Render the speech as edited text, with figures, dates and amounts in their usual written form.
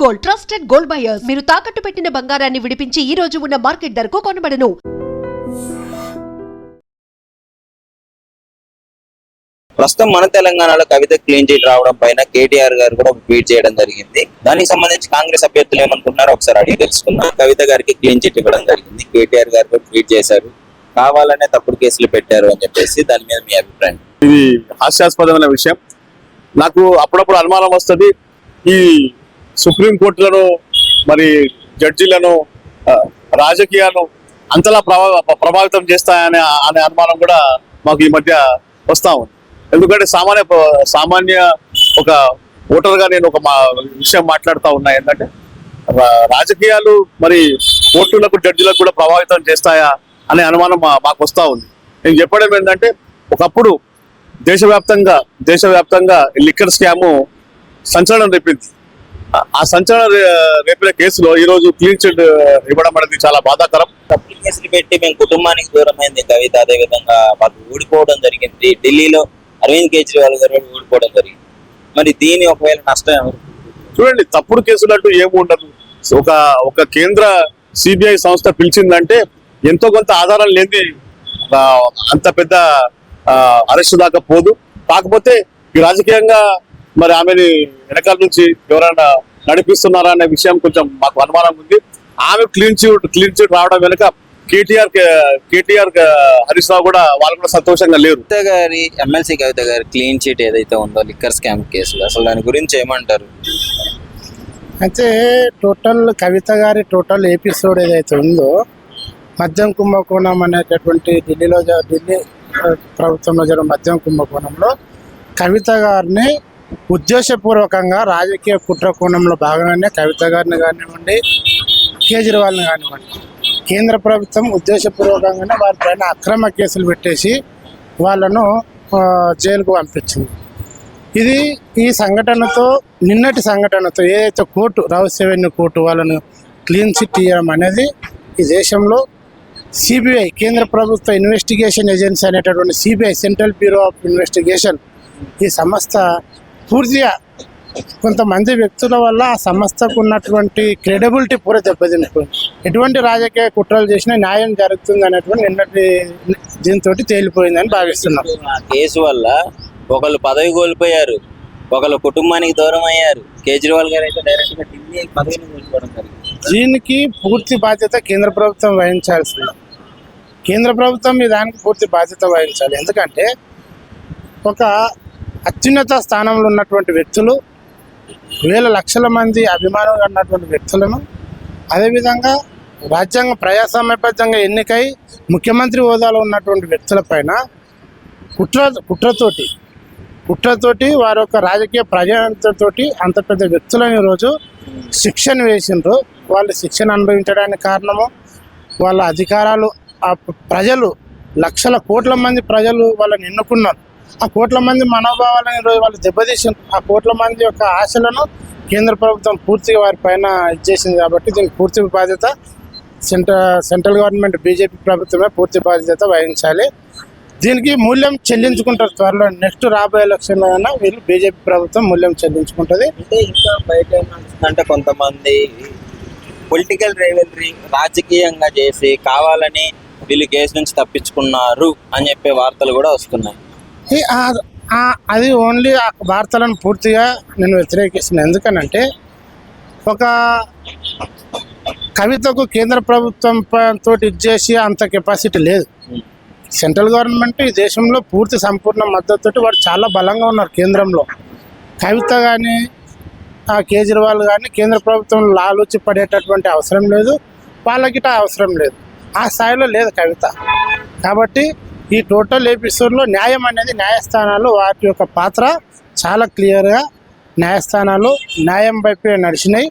Gold, trusted gold buyers. మీరు తాకట్టు పెట్టిన బంగారాన్ని విడిపించి ఈ రోజు ఉన్న మార్కెట్ ధరకు కొనబడను. ప్రస్తుతం మన తెలంగాణలో కవిత క్లీన్ చిట్ రావడం పైన కేటీఆర్ గారు కూడా ట్వీట్ చేయడం జరిగింది. దానికి సంబంధించి కాంగ్రెస్ అభ్యర్థులు ఏమనుకుంటున్నారో ఒకసారి అడిగి తెలుసుకుందాం. కవిత గారికి క్లీన్ చిట్ ఇవ్వడం జరిగింది. కేటీఆర్ గారు కూడా ట్వీట్ చేశారు, కావాలనే తప్పుడు కేసులు పెట్టారు అని చెప్పేసి. దాని మీద మీ అభిప్రాయం? ఇది హాస్యాస్పదమైన విషయం. నాకు అప్పుడప్పుడు అనుమానం వస్తుంది, ఈ సుప్రీం కోర్టులను మరి జడ్జీలను రాజకీయాలు అంతలా ప్రభావితం చేస్తాయనే అనుమానం కూడా మాకు ఈ మధ్య వస్తా ఉంది. ఎందుకంటే సామాన్య ఒక ఓటర్గా నేను ఒక విషయం మాట్లాడుతూ ఉన్నా. ఏంటంటే రాజకీయాలు మరి కోర్టులకు జడ్జిలకు కూడా ప్రభావితం చేస్తాయా అనే అనుమానం మాకు వస్తూ ఉంది. నేను చెప్పడం ఏంటంటే, ఒకప్పుడు దేశవ్యాప్తంగా లిక్కర్ స్కాము సంచలనం రేపింది. ఆ సంచలనం రేపిన కేసులో ఈ రోజు క్లీన్ చిట్ ఇవ్వడం అనేది చాలా బాధాకరం. తప్పుడు కేసులు పెట్టి మేము కుటుంబానికి దూరమైంది కవిత. అదే విధంగా మాకు ఓడిపోవడం జరిగింది. ఢిల్లీలో అరవింద్ కేజ్రీవాల్ గారు ఓడిపోవడం జరిగింది. మరి దీని ఒకవేళ నష్టం ఎవరు? చూడండి, తప్పుడు కేసులు అంటూ ఏమి ఉండదు. ఒక కేంద్ర సిబిఐ సంస్థ పిలిచిందంటే ఎంతో కొంత ఆధారం లేని అంత పెద్ద అరెస్ట్ దాకా పోదు. కాకపోతే ఈ రాజకీయంగా మరి ఆమెని వెనకాల నుంచి ఎవరైనా నడిపిస్తున్నారా అనే విషయం కొంచెం మాకు అనుమానం ఉంది. ఆమె క్లీన్ చిట్ రావడం వెనుక కేటీఆర్ హరీష్ రావు కూడా వాళ్ళు కూడా సంతోషంగా లేరు. కవిత గారి ఎమ్మెల్సీ కవిత గారి క్లీన్ చిట్ ఏదైతే ఉందో లిక్కర్ స్కామ్ కేసులో, అసలు దాని గురించి ఏమంటారు? అయితే కవిత గారి ఎపిసోడ్ ఏదైతే ఉందో, మద్యం కుంభకోణం అనేటటువంటి ఢిల్లీ ప్రభుత్వంలో జరిగిన మద్యం కుంభకోణంలో కవిత గారిని ఉద్దేశపూర్వకంగా రాజకీయ కుట్ర కోణంలో భాగంగానే కవిత గారిని కానివ్వండి, కేజ్రీవాల్ని కానివ్వండి, కేంద్ర ప్రభుత్వం ఉద్దేశపూర్వకంగానే వారిపైన అక్రమ కేసులు పెట్టేసి వాళ్ళను జైలుకు పంపించింది. ఈ సంఘటనతో నిన్నటి సంఘటనతో ఏదైతే రౌస్ రెవెన్యూ కోర్టు వాళ్ళను క్లీన్ చిట్ ఇవ్వడం అనేది ఈ దేశంలో సిబిఐ, కేంద్ర ప్రభుత్వ ఇన్వెస్టిగేషన్ ఏజెన్సీ అనేటటువంటి CBI, central bureau of investigation, ఈ సంస్థ పూర్తిగా కొంతమంది వ్యక్తుల వల్ల ఆ సంస్థకు ఉన్నటువంటి క్రెడిబిలిటీ పూర దెబ్బతినిపోయింది. ఎటువంటి రాజకీయ కుట్రలు చేసినా న్యాయం జరుగుతుంది అనేటువంటి నిన్నటి దీంతో తేలిపోయిందని భావిస్తున్నాం. ఆ కేసు వల్ల ఒకళ్ళు పదవి కోల్పోయారు, ఒకళ్ళు కుటుంబానికి దూరం అయ్యారు. కేజ్రీవాల్ గారు అయితే డైరెక్ట్ గా ఢిల్లీ పదవిని కోల్పోవడం జరిగింది. దీనికి పూర్తి బాధ్యత కేంద్ర ప్రభుత్వం వహించాల్సింది. కేంద్ర ప్రభుత్వం దానికి పూర్తి బాధ్యత వహించాలి. ఎందుకంటే ఒక అత్యున్నత స్థానంలో ఉన్నటువంటి వ్యక్తులు, వేల లక్షల మంది అభిమానులు ఉన్నటువంటి వ్యక్తులను, అదేవిధంగా రాజ్యాంగ ప్రజాస్వామ్యబద్ధంగా ఎన్నికై ముఖ్యమంత్రి హోదాలో ఉన్నటువంటి వ్యక్తులపైన కుట్రతోటి వారి యొక్క రాజకీయ ప్రజాతోటి అంత పెద్ద వ్యక్తులను ఈరోజు శిక్షను వేసిండ్రు. వాళ్ళు శిక్షను అనుభవించడానికి కారణము వాళ్ళ అధికారాలు. ఆ ప్రజలు, లక్షల కోట్ల మంది ప్రజలు వాళ్ళని ఎన్నుకున్నారు. ఆ కోట్ల మంది మనోభావాలను ఈరోజు వాళ్ళు దెబ్బతీసిండ్రు. ఆ కోట్ల మంది యొక్క ఆశలను కేంద్ర ప్రభుత్వం పూర్తిగా వారి పైన ఇచ్చేసింది. కాబట్టి దీనికి పూర్తి బాధ్యత సెంట్రల్ గవర్నమెంట్, బీజేపీ ప్రభుత్వమే పూర్తి బాధ్యత వహించాలి. దీనికి మూల్యం చెల్లించుకుంటారు త్వరలో. నెక్స్ట్ రాబోయే ఎలక్షన్లో అయినా వీళ్ళు బీజేపీ ప్రభుత్వం మూల్యం చెల్లించుకుంటుంది. అంటే ఇంకా బయట ఏమనిపిస్తుందంటే, కొంతమంది పొలిటికల్ రైవలరీ రాజకీయంగా చేసి కావాలని వీళ్ళు కేసు నుంచి తప్పించుకున్నారు అని చెప్పే వార్తలు కూడా వస్తున్నాయి. అది ఓన్లీ ఆ వార్తలను పూర్తిగా నేను వ్యతిరేకిస్తున్నాను. ఎందుకనంటే ఒక కవితకు కేంద్ర ప్రభుత్వం తోటి ఇచ్చేసి అంత కెపాసిటీ లేదు. సెంట్రల్ గవర్నమెంట్ ఈ దేశంలో పూర్తి సంపూర్ణ మద్దతుతోటి వారు చాలా బలంగా ఉన్నారు కేంద్రంలో. కవిత కానీ కేజ్రీవాల్ కానీ కేంద్ర ప్రభుత్వంలో లాలూచి పడేటటువంటి అవసరం లేదు, వాళ్ళకిట అవసరం లేదు. ఆ స్థాయిలో లేదు కవిత. కాబట్టి ఈ ఎపిసోడ్లో న్యాయం అనేది న్యాయస్థానాలు వాటి యొక్క పాత్ర చాలా క్లియర్గా న్యాయస్థానాలు న్యాయం వైపే నడిచినాయి.